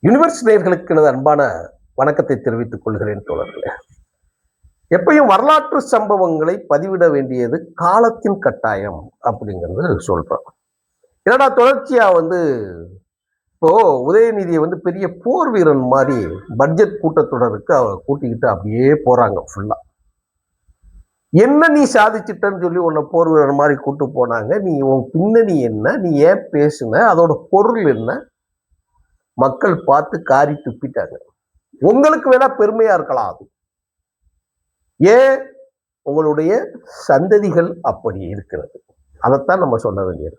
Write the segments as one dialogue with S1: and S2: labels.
S1: Universe நேயர்களுக்கு எனது அன்பான வணக்கத்தை தெரிவித்துக் கொள்கிறேன் தோழர்களே. எப்பயும் வரலாற்று சம்பவங்களை பதிவிட வேண்டியது காலத்தின் கட்டாயம் அப்படிங்கிறது சொல்றோம். என்னடா தொடர்ச்சியா இப்போ உதயநிதியை பெரிய போர் வீரன் மாதிரி பட்ஜெட் கூட்டத்தொடருக்கு அவர் கூட்டிக்கிட்டு அப்படியே போறாங்க ஃபுல்லா. என்ன நீ சாதிச்சிட்டன்னு சொல்லி உன்னை போர் வீரன் மாதிரி கூட்டு போனாங்க. நீ உன் பின்னணி என்ன, நீ ஏன் பேசுன, அதோட பொருள் என்ன, மக்கள் பார்த்து காரி துப்பிட்டாங்க. உங்களுக்கு வேணா பெருமையா இருக்கலாம் அது. ஏன் உங்களுடைய சந்ததிகள் அப்படி இருக்கிறது. அதைத்தான் நம்ம சொல்ல வேண்டியது.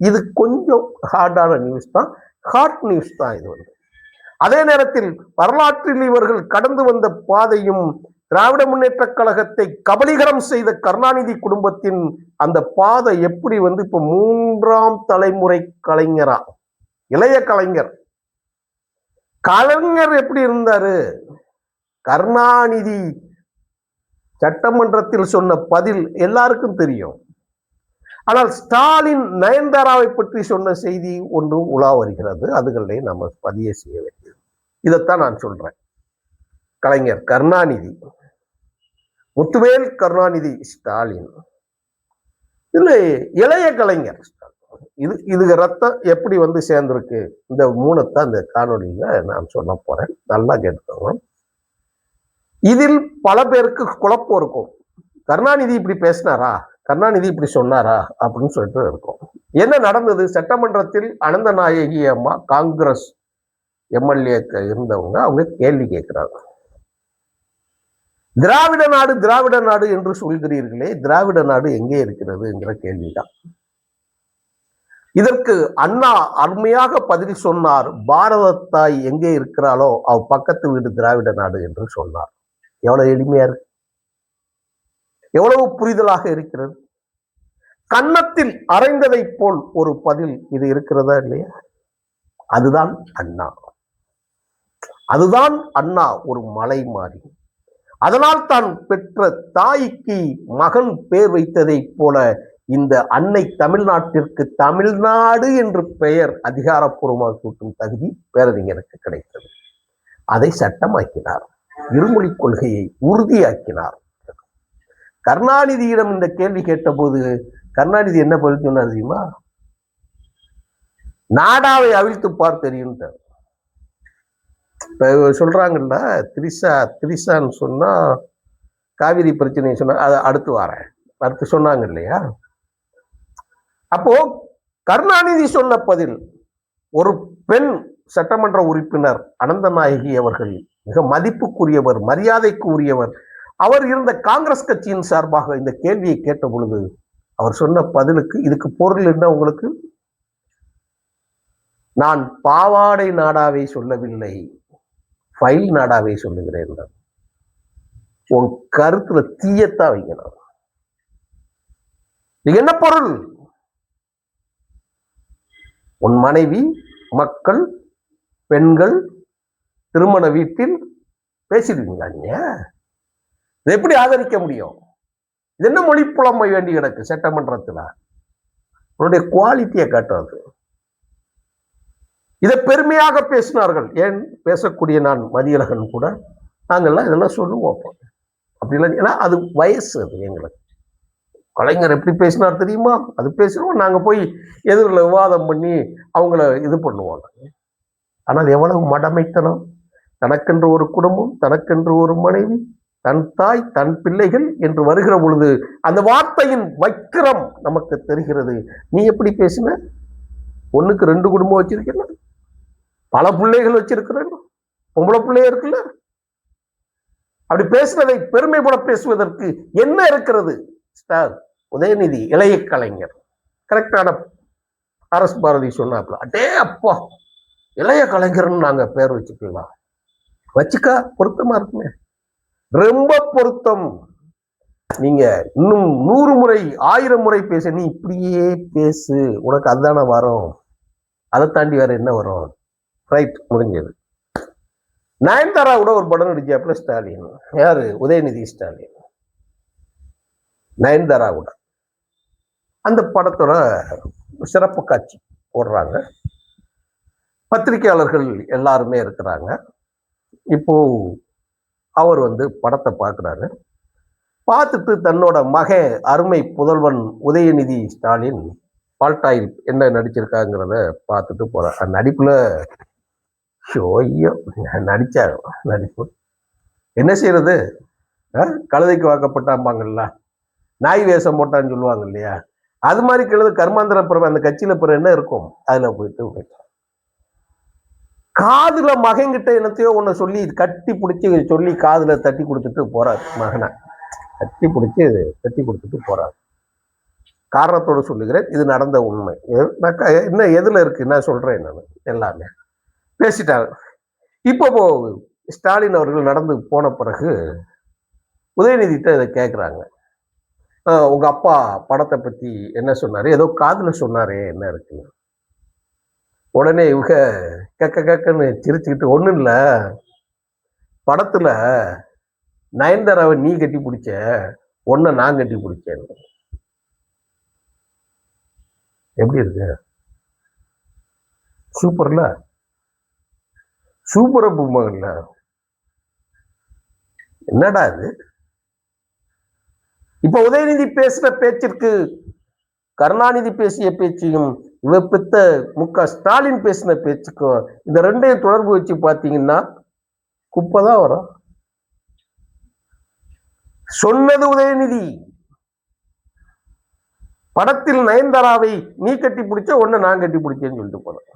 S1: இது கொஞ்சம் ஹார்டான நியூஸ் தான், ஹாட் நியூஸ் தான் இது அதே நேரத்தில் வரலாற்றில் இவர்கள் கடந்து வந்த பாதையும் திராவிட முன்னேற்ற கழகத்தை கபலீகரம் செய்த கருணாநிதி குடும்பத்தின் அந்த பாதை எப்படி இப்ப மூன்றாம் தலைமுறை கலைஞரா, இளைய கலைஞர் எப்படி இருந்தாரு? கருணாநிதி சட்டமன்றத்தில் சொன்ன பதில் எல்லாருக்கும் தெரியும். ஆனால் ஸ்டாலின் நயன்தாராவை பற்றி சொன்ன செய்தி ஒன்றும் உலா வருகிறது. அதுகளை நம்ம பதிய செய்ய வேண்டியது. இதைத்தான் நான் சொல்றேன். கலைஞர் கருணாநிதி, முத்துவேல் கருணாநிதி ஸ்டாலின், இதுல இளைய கலைஞர் இது ரத்தம் எப்படி சேர்ந்திருக்கு, இந்த மூணத்தான் இந்த காணொலியில நான் சொல்ல போறேன். நல்லா கேட்டுக்கோங்க. இதில் பல பேருக்கு குழப்பம் இருக்கும். கருணாநிதி இப்படி பேசினாரா, கருணாநிதி இப்படி சொன்னாரா அப்படின்னு சொல்லிட்டு இருக்கும். என்ன நடந்தது? சட்டமன்றத்தில் அனந்தநாயகி அம்மா காங்கிரஸ் எம்எல்ஏ இருந்தவங்க அவங்க கேள்வி கேட்கிறாங்க. திராவிட நாடு திராவிட நாடு என்று சொல்கிறீர்களே, திராவிட நாடு எங்கே இருக்கிறது என்கிற கேள்விதான். இதற்கு அண்ணா அருமையாக பதில் சொன்னார். பாரத தாய் எங்கே இருக்கிறாளோ அவ பக்கத்து வீடு திராவிட நாடு என்று சொன்னார். எவ்வளவு எளிமையா இருக்கு, எவ்வளவு புரிதலாக இருக்கிறது. கன்னத்தில் அரைந்ததை போல் ஒரு பதில் இது இருக்கிறதா இல்லையா? அதுதான் அண்ணா. அதுதான் அண்ணா ஒரு மலை மாறி. அதனால் தான் பெற்ற தாய்க்கு மகன் பேர் வைத்ததை போல இந்த அன்னை தமிழ்நாட்டிற்கு தமிழ்நாடு என்று பெயர் அதிகாரப்பூர்வமாக கூட்டும் தகுதி பேரறிஞருக்கு கிடைத்தது. அதை சட்டமாக்கினார். இருமொழி கொள்கையை உறுதியாக்கினார். கருணாநிதியிடம் இந்த கேள்வி கேட்டபோது கருணாநிதி என்ன பதில் சொன்னார் தெரியுமா? நாடாவை அவிழ்த்து பார் தெரியும். இப்ப சொல்றாங்கல்ல, திரிசான்னு சொன்னா காவிரி பிரச்சனையை சொன்னா அதை அடுத்து சொன்னாங்க இல்லையா? அப்போ கருணாநிதி சொன்ன பதில், ஒரு பெண் சட்டமன்ற உறுப்பினர் அனந்தநாயகி அவர்கள் மிக மதிப்புக்குரியவர், மரியாதைக்கு உரியவர். அவர் இருந்த காங்கிரஸ் கட்சியின் சார்பாக இந்த கேள்வியை கேட்ட பொழுது அவர் சொன்ன பதிலுக்கு இதுக்கு பொருள் என்ன உங்களுக்கு? நான் பாவாடை நாடாவை சொல்லவில்லை, ஃபைல் நாடாவை சொல்லுகிறேன். உன் கருத்துல தீயத்தான் வைக்கணும். இது என்ன பொருள்? உன் மனைவி, மக்கள், பெண்கள் திருமண வீட்டில் பேசிடுவீங்களா? நீங்க இதை எப்படி ஆதரிக்க முடியும்? இது என்ன மொழி புலமை வேண்டி கிடக்கு சட்டமன்றத்துல? உன்னுடைய குவாலிட்டியை காட்டுறது. இதை பெருமையாக பேசினார்கள். ஏன் பேசக்கூடிய நான் மதியழகன் கூட நாங்கள்லாம் இதெல்லாம் சொல்லுவோம். அப்படி இல்லை, ஏன்னா அது வயசு. அது எங்களுக்கு கலைஞர் எப்படி பேசினார் தெரியுமா? அது பேசுறோம். நாங்க போய் எதிரில் விவாதம் பண்ணி அவங்கள இது பண்ணுவோம். ஆனால் எவ்வளவு மடமைத்தனம்! தனக்கென்று ஒரு குடும்பம், தனக்கென்று ஒரு மனைவி, தன் தாய், தன் பிள்ளைகள் என்று வருகிற பொழுது அந்த வார்த்தையின் வக்கிரம் நமக்கு தெரிகிறது. நீ எப்படி பேசின? ஒண்ணுக்கு 2 குடும்பம் வச்சிருக்கல, பல பிள்ளைகள் வச்சிருக்கிறேன், பொம்பளை பிள்ளைய இருக்குல்ல. அப்படி பேசுனதை பெருமைப்பட பேசுவதற்கு என்ன இருக்கிறது? ஸ்டார் உதயநிதி இளைய கலைஞர் கரெக்டான அரசு பாரதி சொன்னாப்ல, அடே அப்பா இளைய கலைஞர்னு நாங்க பேர் வச்சுக்கலாம். வச்சுக்கா, பொருத்தமா இருக்குமே, ரொம்ப பொருத்தம். நீங்க இன்னும் 100 முறை 1000 முறை பேச, நீ இப்படியே பேசு, உனக்கு அதுதானே வரும். அதை தாண்டி வேற என்ன வரும்? ரைட், முடிஞ்சது. நயன்தாரா கூட ஒரு படம் நடிச்சாப்புல ஸ்டாலின். யாரு? உதயநிதி ஸ்டாலின். நயன்தாரா கூட அந்த படத்தோட சிறப்பு காட்சி போடுறாங்க. பத்திரிகையாளர்கள் எல்லாருமே இருக்கிறாங்க. இப்போ அவர் படத்தை பார்க்குறாரு. பார்த்துட்டு தன்னோட அருமை புதல்வன் உதயநிதி ஸ்டாலின் பால்டாயில் என்ன நடிச்சிருக்காங்கிறத பார்த்துட்டு போறார். அந்த நடிப்புல ஐயோ நடிச்சாரு. நடிப்பு என்ன செய்யறது? கழுதைக்கு வாக்கப்பட்டாம்பாங்கல்ல, நாய் வேஷம் போட்டான்னு சொல்லுவாங்க இல்லையா, அது மாதிரி கழுது கர்மாந்திர பிறகு அந்த கட்சியில பிற என்ன இருக்கும், அதுல போயிட்டு காதுல மகன்கிட்ட என்னத்தையோ ஒண்ணு சொல்லி கட்டி பிடிச்சி சொல்லி காதுல தட்டி கொடுத்துட்டு போறாரு. மகனை கட்டி கொடுத்துட்டு போறாரு. காரணத்தோடு சொல்லுகிறேன், இது நடந்த உண்மை. என்ன எதுல இருக்கு நான் சொல்றேன், நான் எல்லாமே பேசிட்டாங்க. இப்போ ஸ்டாலின் அவர்கள் நடந்து போன பிறகு உதயநிதிட்ட இதை கேட்குறாங்க. உங்க அப்பா படத்தை பத்தி என்ன சொன்னாரு, ஏதோ காதுல சொன்னாரே, என்ன இருக்கு? உடனே இவங்க கக்கன்னு சிரிச்சுக்கிட்டு, ஒண்ணும் இல்ல, படத்துல நயன்தாராவை நீ கட்டி பிடிச்ச, ஒன்ன நான் கட்டி பிடிச்சேன். எப்படி இருக்கு? சூப்பர்ல, சூப்பரா பூமாங்கல்ல. என்னடா இது? இப்ப உதயநிதி பேசுற பேச்சிற்கு கருணாநிதி பேசிய பேச்சையும் இவ பெத்த முக ஸ்டாலின் பேசின பேச்சுக்கும் இந்த ரெண்டையும் தொடர்பு வச்சு பாத்தீங்கன்னா குப்பைதான் வரும். சொன்னது உதயநிதி, படத்தில் நயன்தாராவை நீ கட்டி பிடிச்ச, ஒன்னு நான் கட்டி பிடிச்சேன்னு சொல்லிட்டு போனேன்.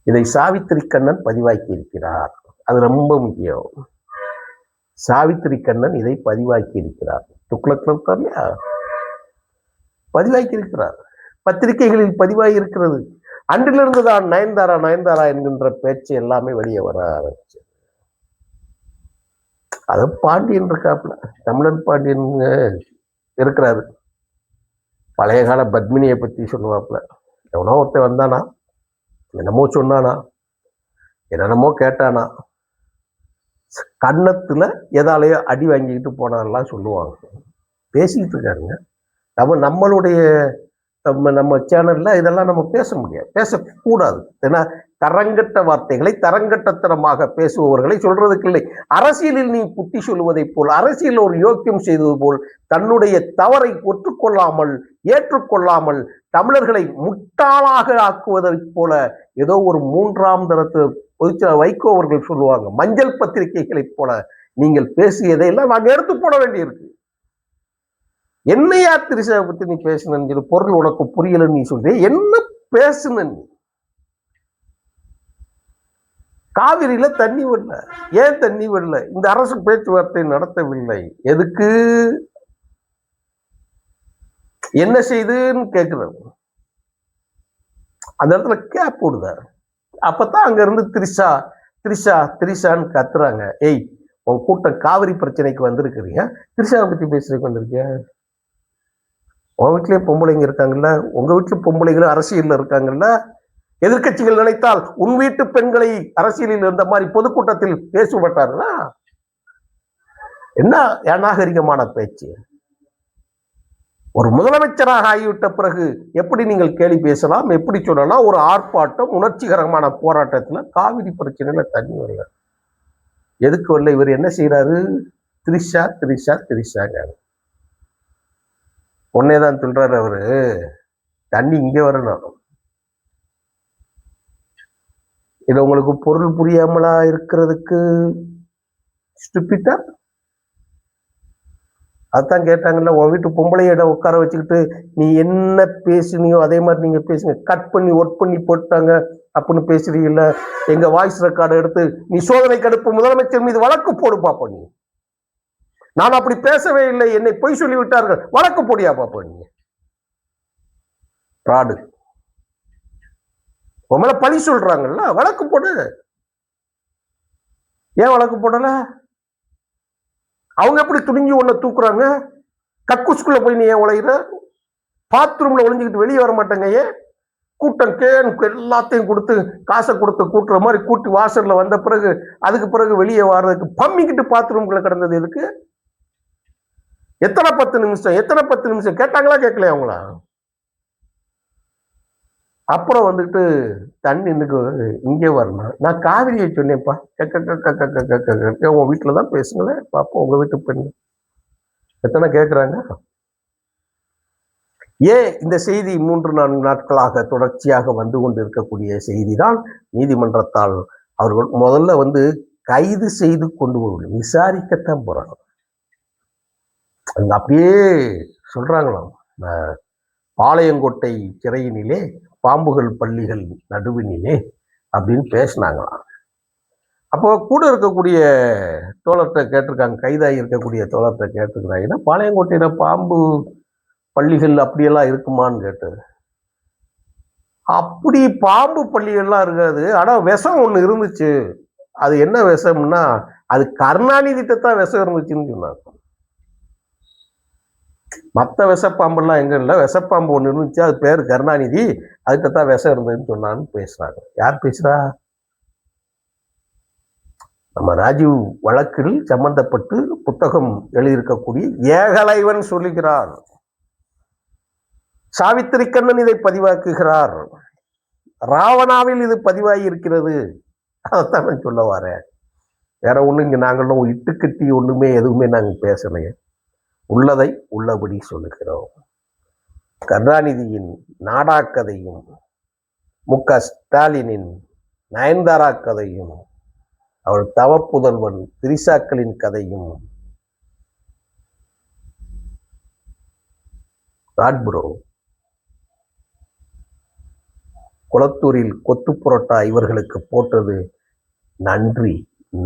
S1: இதை சாவித்திரி கண்ணன் பதிவாக்கி இருக்கிறார். அது ரொம்ப முக்கியம். சாவித்திரி கண்ணன் இதை பதிவாக்கி இருக்கிறார். துக்ளக் பதிவாக்கி இருக்கிறார். பத்திரிகைகளில் பதிவாகி இருக்கிறது. அன்றிலிருந்து தான் நயன்தாரா நயன்தாரா என்கின்ற பேச்சு எல்லாமே வெளியே வர ஆரம்பிச்சு. அது பாண்டியன் இருக்காப்புல, தமிழன் பாண்டியன் இருக்கிறாரு. பழைய கால பத்மினியை பத்தி சொல்லுவாப்புல. எவனோ ஒருத்தன் வந்தானா, என்னமோ சொன்னானா, என்னென்னமோ கேட்டானா, கன்னத்துல எதாலேயோ அடி வாங்கிக்கிட்டு போனாலாம் சொல்லுவாங்க. பேசிக்கிட்டு இருக்காருங்க. நம்மளுடைய நம்ம சேனல்ல இதெல்லாம் நம்ம பேச முடியாது, பேசக்கூடாது. ஏன்னா தரங்கட்ட வார்த்தைகளை தரங்கட்டத்தனமாக பேசுபவர்களை சொல்றதுக்கு இல்லை. அரசியலில் நீ புத்தி சொல்லுவதை போல், அரசியல் ஒரு யோக்கியம் செய்தது போல், தன்னுடைய தவறை ஒற்றுக்கொள்ளாமல் ஏற்றுக்கொள்ளாமல் தமிழர்களை முட்டாளாக ஆக்குவதைப் போல ஏதோ ஒரு மூன்றாம் தரத்து பொதுச்செயலாளர் வைகோ அவர்கள் சொல்லுவாங்க, மஞ்சள் பத்திரிகைகளைப் போல நீங்கள் பேசியதை எல்லாம் நாங்க எடுத்து போட வேண்டியிருக்கு. என்னையா திரிசாவை பத்தி நீ பேசணும், பொருள் உனக்கு புரியலன்னு நீ சொல்ற, என்ன பேசுன நீ? காவிரியில தண்ணி விடல, ஏன் தண்ணி விடல? இந்த அரசு பேச்சுவார்த்தை நடத்தவில்லை. எதுக்கு? என்ன செய்துன்னு கேட்கிறது. அந்த இடத்துல கேப் போடுதார். அப்பதான் அங்க இருந்து திரிஷா திரிஷா திரிஷான்னு கத்துறாங்க. ஏய், உன் கூட்டம் காவிரி பிரச்சனைக்கு வந்திருக்கிறீங்க, திரிஷாவை பத்தி பேசுறதுக்கு வந்திருக்கியா? உன் வீட்லயும் பொம்பளைங்க இருக்காங்கல்ல, உங்க வீட்டுல பொம்பளைங்களும் அரசியல்ல இருக்காங்கல்ல. எதிர்கட்சிகள் நினைத்தால் உன் வீட்டு பெண்களை அரசியலில் இருந்த மாதிரி பொதுக்கூட்டத்தில் பேசப்பட்டார்களா? என்ன அநாகரிகமான பேச்சு! ஒரு முதலமைச்சராக ஆகிவிட்ட பிறகு எப்படி நீங்கள் கேள்வி பேசலாம், எப்படி சொல்லலாம்? ஒரு ஆர்ப்பாட்டம், உணர்ச்சிகரமான போராட்டத்துல காவிரி பிரச்சனையில தண்ணி வரல. எதுக்கு வரல? இவர் என்ன செய்யறாரு? திரிஷா திரிஷா திரிஷாங்க ஒன்னேதான் சொல்றாரு அவரு. தண்ணி இங்க வரணும். இது உங்களுக்கு பொருள் புரியாமலா இருக்கிறதுக்கு ஸ்டூபிட்டா? அதான் கேட்டாங்கல்ல, உன் வீட்டு பொம்பளையிட உட்கார வச்சுக்கிட்டு நீ என்ன பேசுனியோ அதே மாதிரி நீங்க பேசுங்க, கட் பண்ணி ஒர்க் பண்ணி போட்டாங்க அப்படின்னு பேசுறீங்கல்ல. எங்க வாய்ஸ் ரெக்கார்டு எடுத்து நீ சோதனை கடுப்பு முதலமைச்சர் மீது வழக்கு போடு பாப்போம். நீ, நான் அப்படி பேசவே இல்லை, என்னை பொய் சொல்லி விட்டார்கள், வழக்கு போடியா பாப்போம். நீங்க பிராடு, உங்களை பழி சொல்றாங்கல்ல, வழக்கு போடு. ஏன் வழக்கு போடல? அவங்க எப்படி துணிஞ்சு உன்னை தூக்குறாங்க? கக்குஸ்குள்ள போய் நீ ஏன் உழைகிற? பாத்ரூம்ல ஒளிஞ்சுக்கிட்டு வெளியே வர மாட்டேங்க. ஏன்? கூட்டம் எல்லாத்தையும் கொடுத்து காசை கொடுத்து கூட்டுற மாதிரி கூட்டி வாசல்ல வந்த பிறகு அதுக்கு பிறகு வெளியே வர்றதுக்கு பம்மிக்கிட்டு பாத்ரூம்குள்ள கிடந்தது எதுக்கு? எத்தனை 10 நிமிஷம் கேட்டாங்களா கேட்கலையா அவங்களா? அப்புறம் வந்துட்டு தண்ணி இங்கே வரணும். நான் காவிரியை சொன்னேன்ப்பா. உங்க வீட்டில் தான் பேசுங்களேன் பாப்போம். உங்க வீட்டு பெண் எத்தனை கேட்குறாங்க? ஏன் இந்த செய்தி 3-4 நாட்களாக தொடர்ச்சியாக வந்து கொண்டு இருக்கக்கூடிய செய்தி தான் நீதிமன்றத்தால் அவர்கள் முதல்ல கைது செய்து கொண்டு போகணும், விசாரிக்கத்தான் போறாங்க. அப்படியே சொல்றாங்களாம், பாளையங்கோட்டை சிறையினிலே பாம்புகள் பள்ளிகள் நடுவினிலே அப்படின்னு பேசினாங்களாம். அப்போ கூட இருக்கக்கூடிய தோழர்கிட்ட கேட்டிருக்காங்க, கைதாகி இருக்கக்கூடிய தோழர்கிட்ட கேட்டிருக்கிறாங்க, ஏன்னா பாளையங்கோட்டையில பாம்பு பள்ளிகள் அப்படியெல்லாம் இருக்குமான்னு கேட்டது. அப்படி பாம்பு பள்ளிகள்லாம் இருக்காது, ஆனா விஷம் ஒண்ணு இருந்துச்சு. அது என்ன விஷம்னா அது கருணாநிதிட்ட தான் விஷம் இருந்துச்சுன்னு சொன்னாங்க. மற்ற விஷப்பாம்பெல்லாம் எங்க இல்லை, விஷப்பாம்பு ஒண்ணு இருந்துச்சு, அது பேர் கருணாநிதி, அதுக்கு தான் விஷம் இருந்ததுன்னு சொன்னான்னு பேசுறாங்க. யார் பேசுறா? நம்ம ராஜீவ் வழக்கில் சம்பந்தப்பட்டு புத்தகம் எழுதியிருக்கக்கூடிய ஏகலைவன் சொல்லுகிறார். சாவித்திரி கண்ணன் இதை பதிவாக்குகிறார். ராவணாவில் இது பதிவாகி இருக்கிறது. அதைத்தான் நான் சொல்ல வரேன். வேற ஒண்ணு இங்க நாங்களும் இட்டுக்கட்டி ஒண்ணுமே எதுவுமே நாங்க பேசலையே. உள்ளதை உள்ளபடி சொல்லுகிறோம். கருணாநிதியின் நாடா கதையும், மு.க. ஸ்டாலினின் நயன்தாரா கதையும், அவள் தவப்புதல்வன் திரிசாக்களின் கதையும், ப்ரோ குளத்தூரில் கொத்து புரோட்டா இவர்களுக்கு போட்டது நன்றி,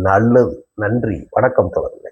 S1: நல்லது, நன்றி, வணக்கம் தொடர்ந்து.